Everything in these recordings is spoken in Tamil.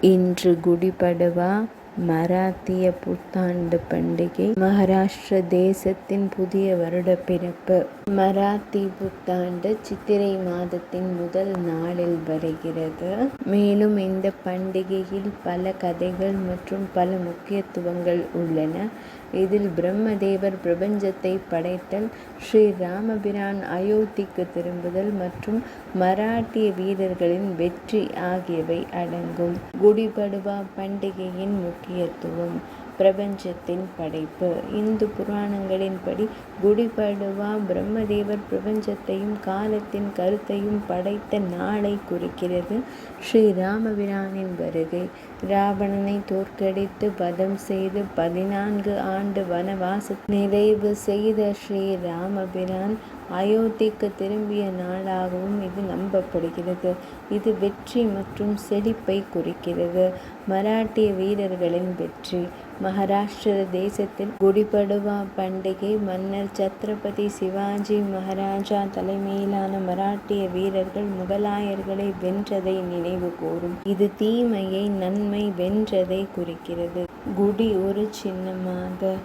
இன்று குடிபடவா மராத்திய புத்தாண்டு பண்டிகை. மகாராஷ்டிர தேசத்தின் புதிய வருட பிறப்பு. மராத்தி புத்தாண்டு சித்திரை மாதத்தின் முதல் நாளில் வருகிறது. மேலும் இந்த பண்டிகையில் பல கதைகள் மற்றும் பல முக்கியத்துவங்கள் உள்ளன. இதில் பிரம்மதேவர் பிரபஞ்சத்தை படைத்தல், ஸ்ரீ ராமபிரான் அயோத்திக்கு திரும்புதல் மற்றும் மராட்டிய வீரர்களின் வெற்றி ஆகியவை அடங்கும். குடிபடுவா பண்டிகையின் முக்கியத்துவம். பிரபஞ்சத்தின் படைப்பு. இந்து புராணங்களின்படி குடிபடுவா பிரம்மதேவர் பிரபஞ்சத்தையும் காலத்தின் கருத்தையும் படைத்த நாளை குறிக்கிறது. ஸ்ரீ ராமபிரானின் வருகை. ராவணனை தோற்கடித்து வதம் செய்து 14 ஆண்டு வனவாசத்தை நிறைவு செய்த ஸ்ரீ ராமபிரான் அயோத்திக்கு திரும்பிய நாளாகவும் இது நம்பப்படுகிறது. இது வெற்றி மற்றும் செழிப்பை குறிக்கிறது. மராட்டிய வீரர்களின் வெற்றி. மகாராஷ்டிர தேசத்தில் குடிபடுவா பண்டிகை மன்னர் சத்ரபதி சிவாஜி மகாராஜா தலைமையிலான மராட்டிய வீரர்கள் முகலாயர்களை வென்றதை நினைவு கூறும். இது தீமையை நன்மை வென்றதை குறிக்கிறது. குடி ஒரு சின்னமாக.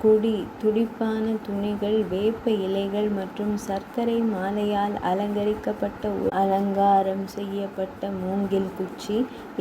குடி துடிப்பான துணிகள், வேப்ப இலைகள் மற்றும் சர்க்கரை மாலையால் அலங்கரிக்கப்பட்ட அலங்காரம் செய்யப்பட்ட மூங்கில் குச்சி.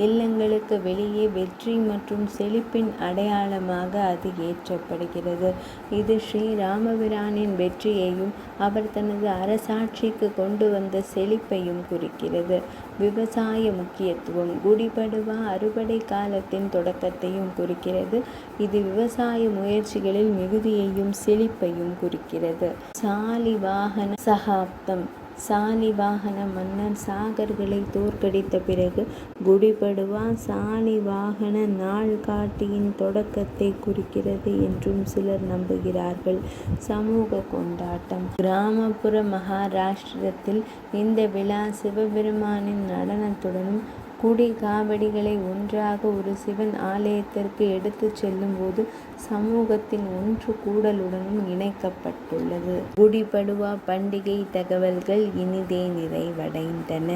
இல்லங்களுக்கு வெளியே வெற்றி மற்றும் செழிப்பின் அடையாளமாக அது ஏற்றப்படுகிறது. இது ஸ்ரீ ராமபிரானின் வெற்றியையும் அவர் தனது அரசாட்சிக்கு கொண்டு வந்த செழிப்பையும் குறிக்கிறது. விவசாய முக்கியத்துவம். குடிபடுவா அறுவடை காலத்தின் தொடக்கத்தையும் குறிக்கிறது. இது விவசாய முயற்சிகளில் மிகுதியையும் செழிப்பையும் குறிக்கிறது. சாலிவாகன சகாப்தம். சாலிவாகன மன்னர் சாகர்களை தோற்கடித்த பிறகு குடிபடுவா சாலிவாகன நாள்காட்டியின் தொடக்கத்தை குறிக்கிறது என்றும் சிலர் நம்புகிறார்கள். சமூக கொண்டாட்டம். கிராமப்புற மகாராஷ்டிரத்தில் இந்த விழா சிவபெருமானின் நடனத்துடனும் குடி காவடிகளை ஒன்றாக ஒரு சிவன் ஆலயத்திற்கு எடுத்துச் செல்லும் போது சமூகத்தின் ஒன்று கூடலுடனும் இணைக்கப்பட்டுள்ளது. குடிபடுவா பண்டிகை தகவல்கள் இனிதே நிறைவடைந்தன.